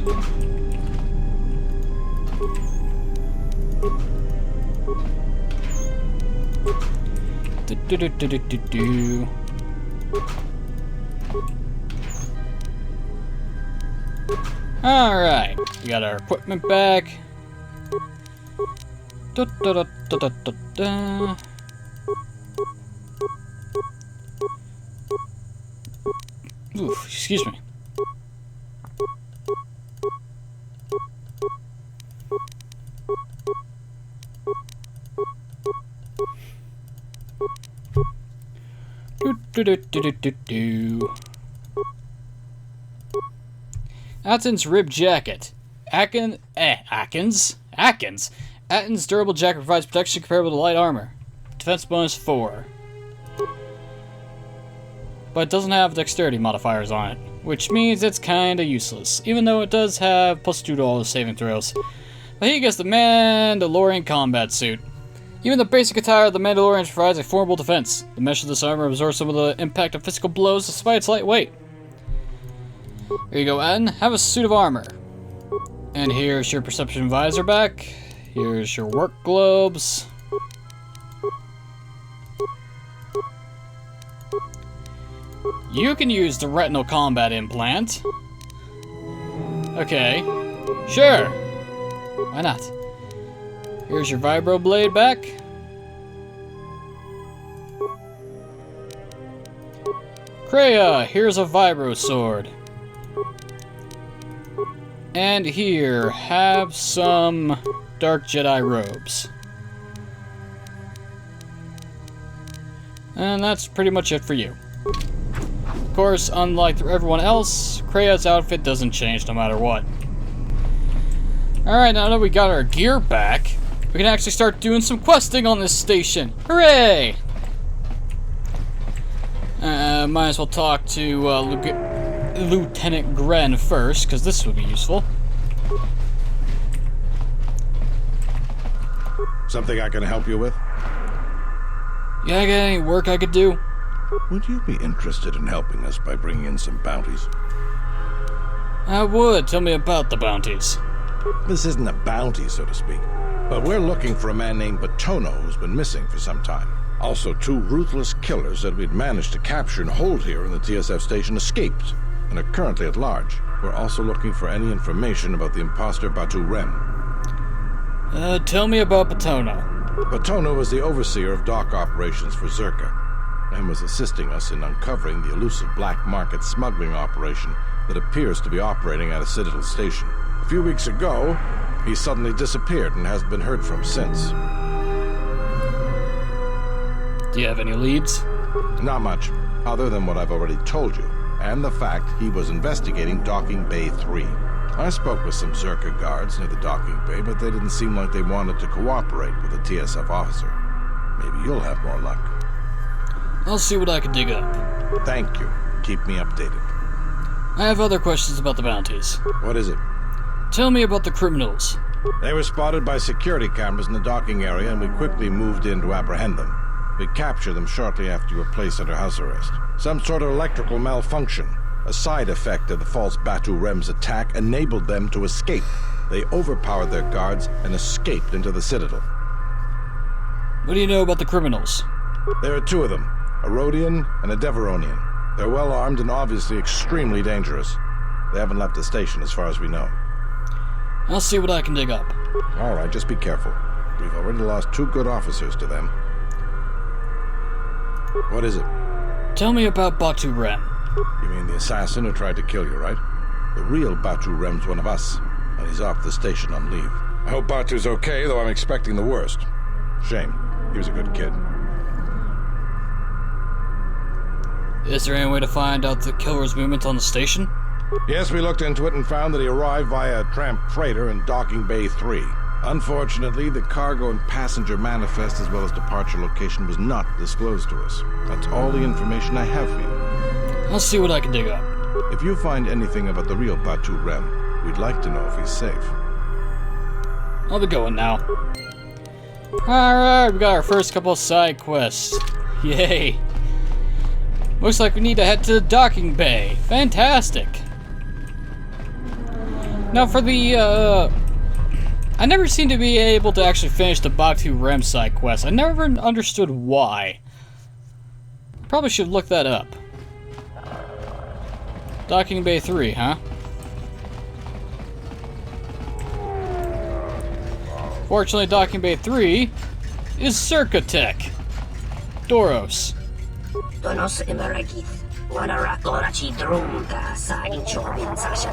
Speaker 1: Alright, we got our equipment back. Oof, excuse me. Aten's rib jacket. Atkins? Aten's durable jacket provides protection comparable to light armor. Defense bonus 4. But it doesn't have dexterity modifiers on it, which means it's kinda useless, even though it does have +2 to all the saving throws. But he gets the Mandalorian combat suit. Even the basic attire of the Mandalorian provides a formidable defense. The mesh of this armor absorbs some of the impact of physical blows despite its light weight. Here you go, Aten. Have a suit of armor. And here's your perception visor back. Here's your work globes. You can use the retinal combat implant. Okay. Sure. Why not? Here's your vibro blade back. Kreia, here's a vibro sword. And here, have some Dark Jedi robes. And that's pretty much it for you. Of course, unlike everyone else, Kreia's outfit doesn't change no matter what. Alright, now that we got our gear back, we can actually start doing some questing on this station. Hooray! Might as well talk to Lieutenant Gren first, because this would be useful.
Speaker 6: Something I can help you with?
Speaker 1: Yeah, I got any work I could do?
Speaker 6: Would you be interested in helping us by bringing in some bounties?
Speaker 1: I would. Tell me about the bounties.
Speaker 6: This isn't a bounty, so to speak, but we're looking for a man named Batono who's been missing for some time. Also, 2 ruthless killers that we'd managed to capture and hold here in the TSF station escaped and are currently at large. We're also looking for any information about the imposter Batu Rem.
Speaker 1: Tell me about Batono.
Speaker 6: Batono is the overseer of dock operations for Zerka and was assisting us in uncovering the elusive black market smuggling operation that appears to be operating at a Citadel station. A few weeks ago, he suddenly disappeared and hasn't been heard from since.
Speaker 1: Do you have any leads?
Speaker 6: Not much, other than what I've already told you, and the fact he was investigating Docking Bay 3. I spoke with some Zerka guards near the docking bay, but they didn't seem like they wanted to cooperate with a TSF officer. Maybe you'll have more luck.
Speaker 1: I'll see what I can dig up.
Speaker 6: Thank you. Keep me updated.
Speaker 1: I have other questions about the bounties.
Speaker 6: What is it?
Speaker 1: Tell me about the criminals.
Speaker 6: They were spotted by security cameras in the docking area, and we quickly moved in to apprehend them. We captured them shortly after you were placed under house arrest. Some sort of electrical malfunction, a side effect of the false Batu Rem's attack, enabled them to escape. They overpowered their guards and escaped into the Citadel.
Speaker 1: What do you know about the criminals?
Speaker 6: There are 2 of them, a Rhodian and a Deveronian. They're well armed and obviously extremely dangerous. They haven't left the station as far as we know.
Speaker 1: I'll see what I can dig up.
Speaker 6: All right, just be careful. We've already lost 2 good officers to them. What is it?
Speaker 1: Tell me about Batu Rem.
Speaker 6: You mean the assassin who tried to kill you, right? The real Batu Rem's one of us, and he's off the station on leave. I hope Batu's okay, though I'm expecting the worst. Shame. He was a good kid.
Speaker 1: Is there any way to find out the killer's movement on the station?
Speaker 6: Yes, we looked into it and found that he arrived via a tramp freighter in Docking Bay 3. Unfortunately, the cargo and passenger manifest as well as departure location was not disclosed to us. That's all the information I have for you.
Speaker 1: I'll see what I can dig up.
Speaker 6: If you find anything about the real Batu Rem, we'd like to know if he's safe.
Speaker 1: I'll be going now. Alright, we got our first couple of side quests. Yay! Looks like we need to head to the docking bay. Fantastic! Now for the, I never seem to be able to actually finish the Batu Rem side quest. I never understood why. Probably should look that up. Docking Bay 3, huh? Fortunately, Docking Bay 3 is Zerka Tech. Doros.
Speaker 12: Donos Imeragith, Wanarakorachi Drumka sa Inchobin Sasha,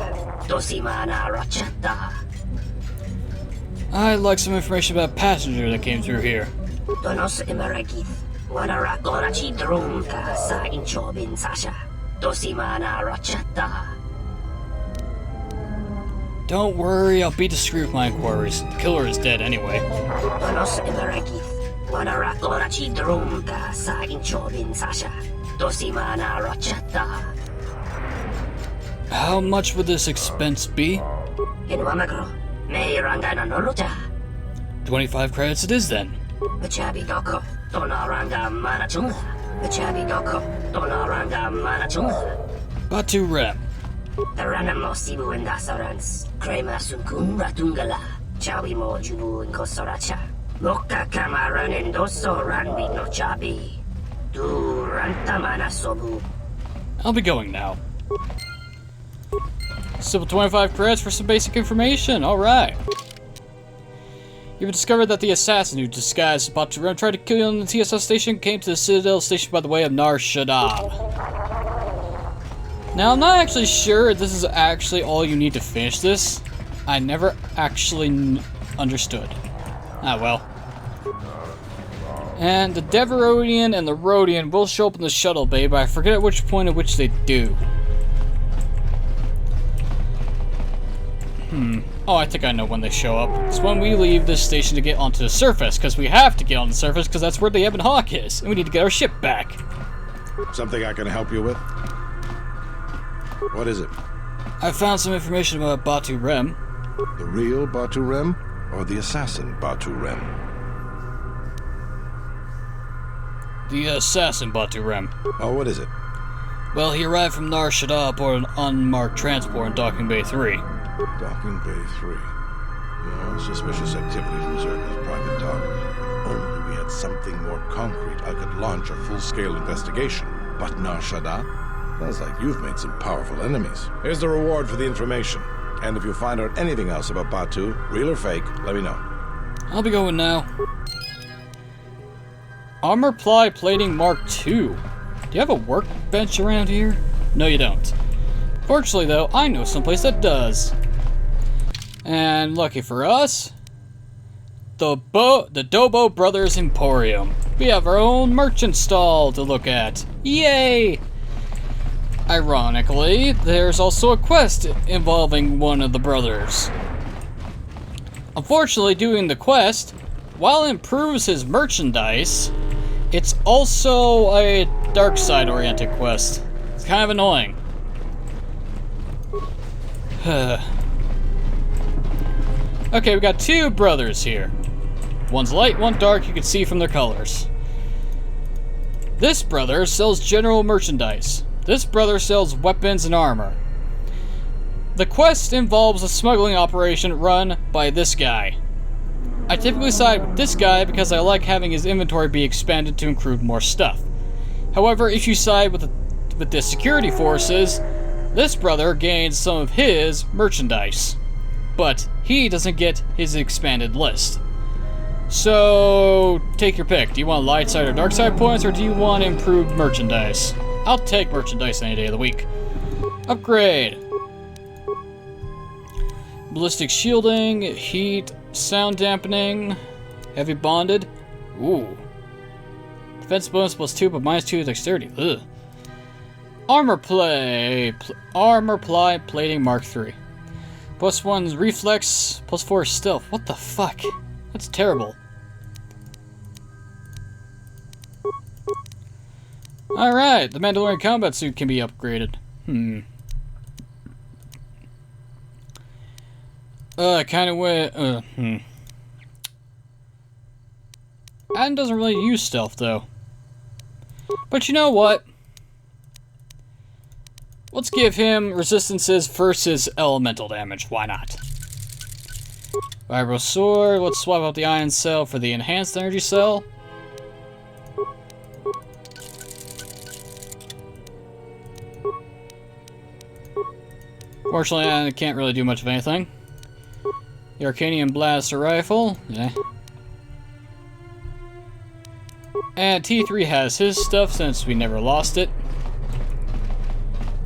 Speaker 12: Dosimana Rochata.
Speaker 1: I'd like some information about a passenger that came through here.
Speaker 12: Donos Imeragith, Wanarakorachi Drumka sa Inchobin Sasha, Dosimana Rochata.
Speaker 1: Don't worry, I'll be discreet with my inquiries. The killer is dead anyway.
Speaker 12: Donos Imeragith, Wanarakorachi Drumka sa Inchobin Sasha, Dosimana Rochata.
Speaker 1: How much would this expense be?
Speaker 12: In Wamagro, May Rangana Noruja.
Speaker 1: 25 credits it is then.
Speaker 12: Bachabi Doko, Donaranga Manachunga. Bachabi Doko, Donaranga Manachunga.
Speaker 1: Batu Rem.
Speaker 12: The Ranamo Sibu and Dasarans, Krema Sunkun Ratungala, Chabi mo jubu kosoracha. Loka kamaran endoso ranwi no chabi. Du rantamana sobu.
Speaker 1: I'll be going now. Simple 25 credits for some basic information. Alright. You've discovered that the assassin who disguised as Batu Rem tried to kill you on the TSS station came to the Citadel station by the way of Nar Shaddaa. Now, I'm not actually sure this is actually all you need to finish this. I never actually understood. Ah, well. And the Deverodian and the Rodian will show up in the shuttle bay, but I forget at which point at which they do. Oh, I think I know when they show up. It's when we leave this station to get onto the surface, because we have to get on the surface, because that's where the Ebon Hawk is, and we need to get our ship back.
Speaker 6: Something I can help you with? What is it?
Speaker 1: I found some information about Batu Rem.
Speaker 6: The real Batu Rem, or the assassin Batu Rem?
Speaker 1: The assassin Batu Rem.
Speaker 6: Oh, what is it?
Speaker 1: Well, he arrived from Nar Shaddaa aboard an unmarked transport in Docking Bay 3.
Speaker 6: Docking Bay 3. No suspicious activity from Zerka's private dock. Only we had something more concrete, I could launch a full-scale investigation. But Nar Shaddaa? Sounds like you've made some powerful enemies. Here's the reward for the information. And if you find out anything else about Batu, real or fake, let me know.
Speaker 1: I'll be going now. Armor Ply Plating Mark II. Do you have a workbench around here? No, you don't. Fortunately, though, I know someplace that does. And lucky for us, the Dobo Brothers Emporium. We have our own merchant stall to look at. Yay! Ironically, there's also a quest involving one of the brothers. Unfortunately, doing the quest, while it improves his merchandise, it's also a dark side oriented quest. It's kind of annoying. Okay, we got two brothers here. One's light, one dark, you can see from their colors. This brother sells general merchandise. This brother sells weapons and armor. The quest involves a smuggling operation run by this guy. I typically side with this guy because I like having his inventory be expanded to include more stuff. However, if you side with the security forces, this brother gains some of his merchandise, but he doesn't get his expanded list. So, take your pick. Do you want light side or dark side points, or do you want improved merchandise? I'll take merchandise any day of the week. Upgrade. Ballistic shielding, heat, sound dampening, heavy bonded. Ooh. Defense bonus +2, but -2 dexterity. Ugh. Armor Ply Plating Mark III. +1 reflex, +4 stealth. What the fuck? That's terrible. Alright, the Mandalorian combat suit can be upgraded. Kinda went, Adam doesn't really use stealth, though. But you know what? Let's give him resistances versus elemental damage. Why not? Vibro Sword. Let's swap out the Ion Cell for the Enhanced Energy Cell. Fortunately, I can't really do much of anything. The Arcanium Blaster Rifle. Yeah. And T3 has his stuff since we never lost it.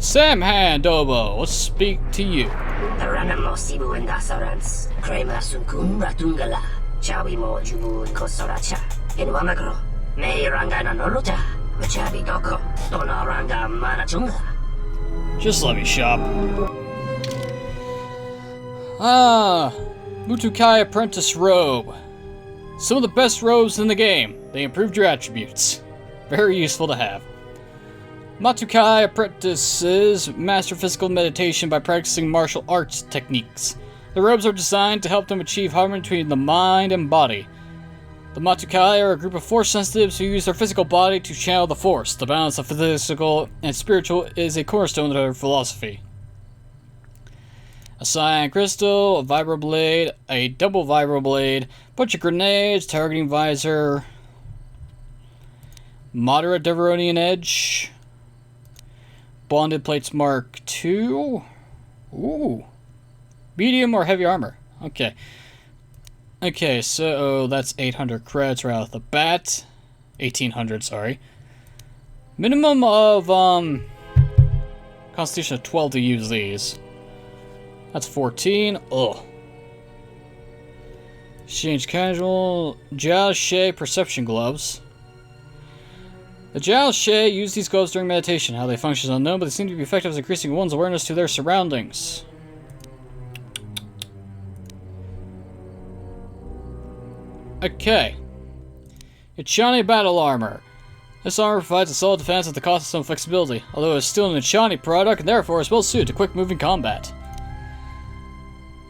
Speaker 1: Samhan Dobo, let's speak to you. Just let me shop. Mutukai Apprentice Robe. Some of the best robes in the game. They improved your attributes. Very useful to have. Matukai apprentices master physical meditation by practicing martial arts techniques. The robes are designed to help them achieve harmony between the mind and body. The Matukai are a group of force sensitives who use their physical body to channel the force. The balance of physical and spiritual is a cornerstone of their philosophy. a cyan crystal, a vibroblade, a double vibroblade, bunch of grenades, targeting visor, moderate Deveronian edge, bonded plates Mark II. Ooh. Medium or heavy armor. Okay. Okay, so that's 800 credits right off the bat. 1800, sorry. Minimum of, Constitution of 12 to use these. That's 14. Ugh. Exchange casual. Jiao She perception gloves. The Jiao She use these gloves during meditation. How they function is unknown, but they seem to be effective as increasing one's awareness to their surroundings. Okay. Echani battle armor. This armor provides a solid defense at the cost of some flexibility, although it is still an Echani product and therefore is well suited to quick-moving combat.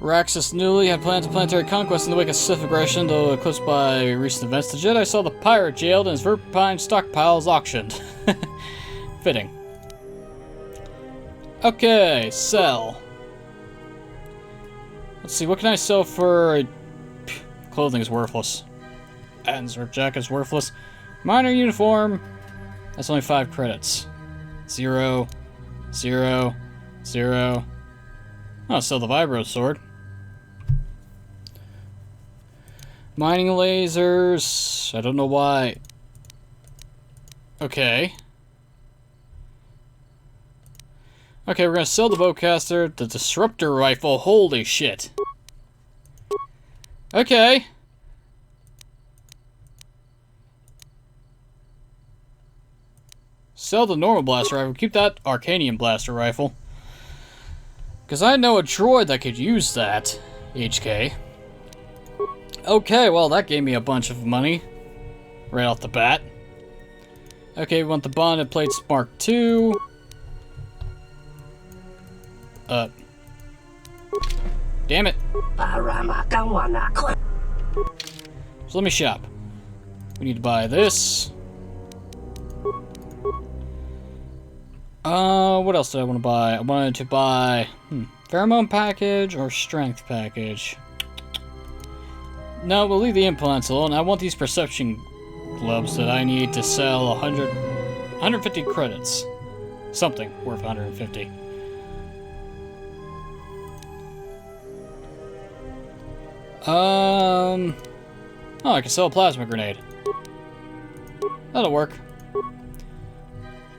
Speaker 1: Raxus newly had plans of planetary conquest in the wake of Sith aggression, though eclipsed by recent events. The Jedi saw the pirate jailed and his Verpine stockpiles auctioned. Fitting. Okay, sell. Let's see, what can I sell for... Clothing is worthless. Ends or jacket is worthless. Minor uniform. That's only 5 credits. 0, 0, 0. I'll sell the vibro sword. Mining lasers. I don't know why. Okay. Okay, we're gonna sell the bowcaster, the disruptor rifle. Holy shit. Okay. Sell the normal blaster rifle. Keep that Arcanium blaster rifle. Because I know a droid that could use that. HK. Okay, well, that gave me a bunch of money. Right off the bat. Okay, we want the bonded plates Mark II. Damn it. So let me shop. We need to buy this. What else did I want to buy? I wanted to buy pheromone package or strength package. No, we'll leave the implants alone. I want these perception gloves that I need to sell 150 credits. Something worth 150. Oh, I can sell a plasma grenade. That'll work.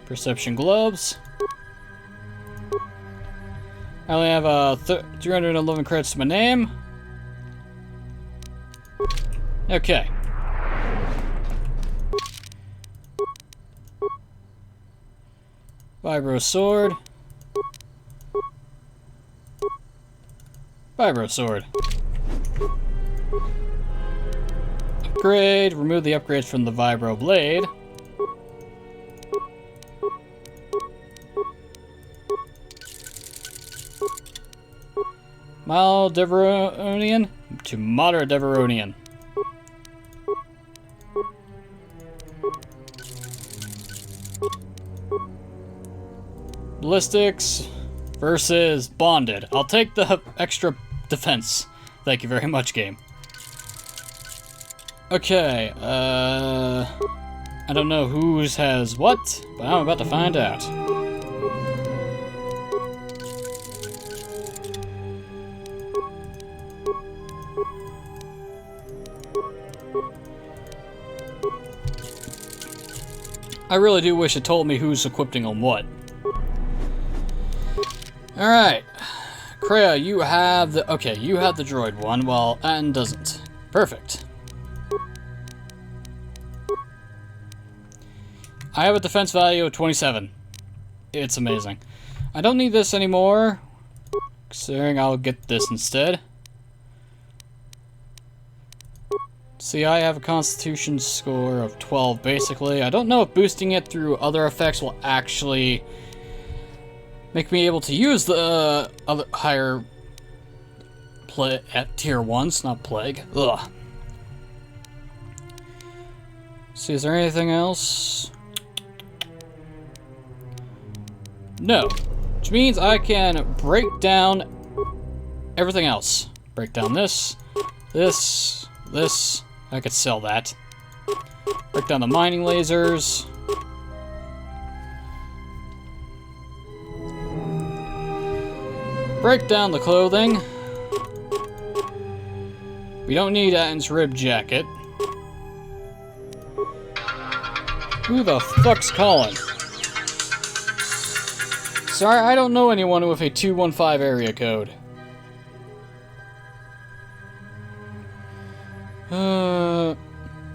Speaker 1: Perception gloves. I only have 311 credits to my name. Okay. Vibro sword. Vibro sword. Upgrade. Remove the upgrades from the vibro blade. Mild Deveronian to moderate Deveronian. Ballistics versus bonded. I'll take the extra defense. Thank you very much, game. Okay, I don't know whose has what, but I'm about to find out. I really do wish it told me who's equipping on what. Alright. Kreia, you have the... Okay, you have the droid one, while Atten doesn't. Perfect. I have a defense value of 27. It's amazing. I don't need this anymore, considering I'll get this instead. See, I have a constitution score of 12, basically. I don't know if boosting it through other effects will actually make me able to use the other higher at tier 1s, not plague. Ugh. See, is there anything else? No. Which means I can break down everything else. Break down this. This. I could sell that. Break down the mining lasers. Break down the clothing. We don't need Atten's rib jacket. Who the fuck's calling? Sorry, I don't know anyone with a 215 area code.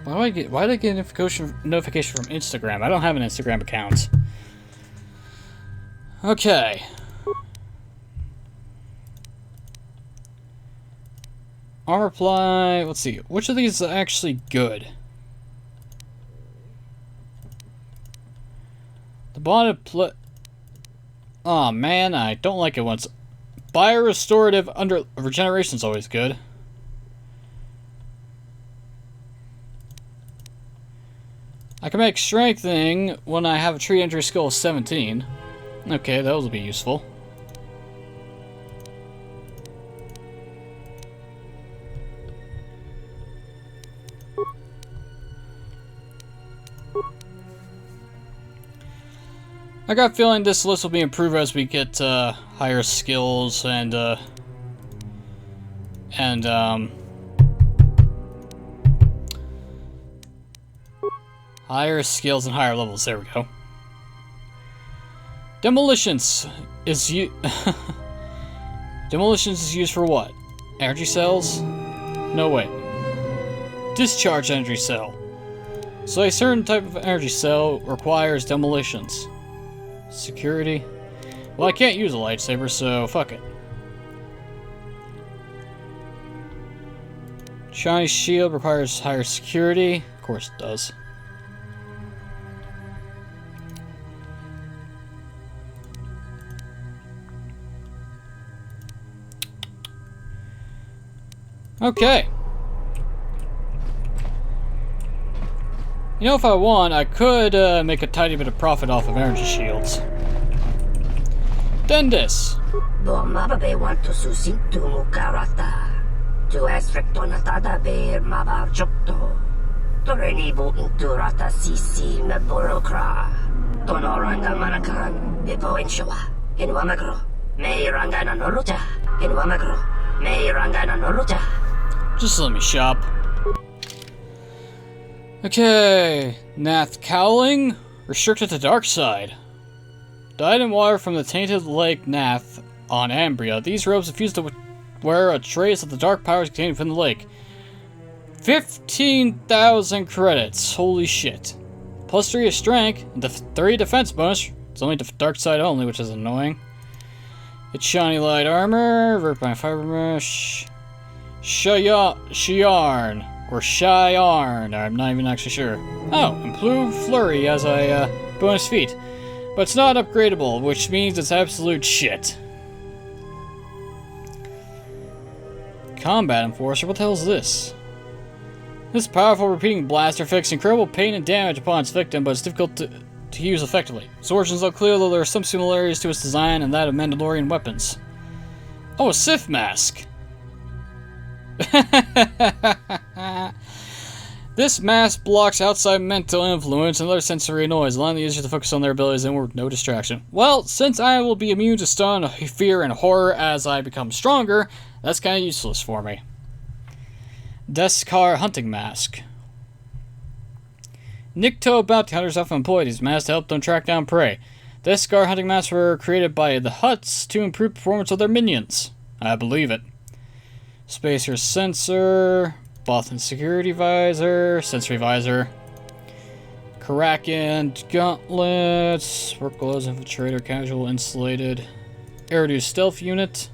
Speaker 1: Why did I get a notification from Instagram? I don't have an Instagram account. Okay. Armor ply, let's see. Which of these is actually good? The bonded pl... Aw, man, I don't like it once. Biorestorative under regeneration is always good. I can make strengthening when I have a tree injury skill of 17. Okay, those will be useful. I got a feeling this list will be improved as we get higher skills and higher skills and higher levels. There we go. Demolitions is Demolitions is used for what? Energy cells? No, wait. Discharge energy cell. So a certain type of energy cell requires demolitions. Security. Well, I can't use a lightsaber, so fuck it. Shiny shield requires higher security. Of course it does. Okay. You know, if I want, I could make a tiny bit of profit off of energy shields. Dendis.
Speaker 12: Bomababe want to susintu mukarata. To aspectonatada bear mabarjokto. Torenibu inturata sisi meborokra. Tonoranga manakan. Bipo inshawa. Inwamagro. May rangana noruja. Inwamagro. May rangana noruja.
Speaker 1: Just let me shop. Okay, Nath Cowling, restricted to dark side. Dyed in water from the tainted lake Nath on Ambria. These robes refuse to wear a trace of the dark powers contained within the lake. 15,000 credits. Holy shit. Plus 3 is strength, and 3 defense bonus. It's only dark side only, which is annoying. It's shiny light armor, Verpine fiber mesh, Shiarn. Or Shiarn, I'm not even actually sure. Oh, improved flurry as a bonus feat. But it's not upgradable, which means it's absolute shit. Combat Enforcer, what the hell is this? This powerful repeating blaster inflicts incredible pain and damage upon its victim, but it's difficult to use effectively. Its origins are clear, though there are some similarities to its design and that of Mandalorian weapons. Oh, a Sith mask! This mask blocks outside mental influence and other sensory noise, allowing the user to focus on their abilities and with no distraction. Well, since I will be immune to stun, fear, and horror as I become stronger, that's kind of useless for me. Deskar Hunting Mask. Nikto bounty hunters often employ these masks to help them track down prey. Deskar hunting masks were created by the Hutts to improve performance of their minions. I believe it. Spacer sensor, Bothan security visor, sensory visor, Karakan gauntlets, work gloves, infiltrator, casual insulated, Eridu stealth unit,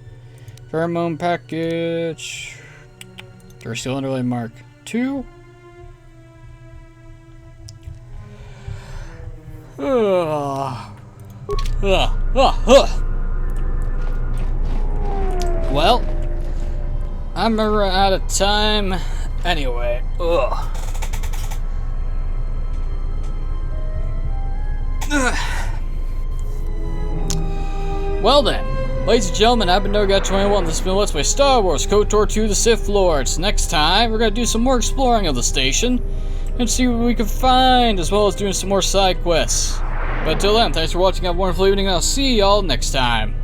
Speaker 1: pheromone package, Dursteel underlay mark 2. Well, I'm out of time anyway. Well then, Ladies and gentlemen, I've been NoGuy21. This has been Let's Play Star Wars KOTOR 2 The Sith Lords. Next time, we're going to do some more exploring of the station and see what we can find, as well as doing some more side quests. But until then, thanks for watching, have a wonderful evening, and I'll see y'all next time.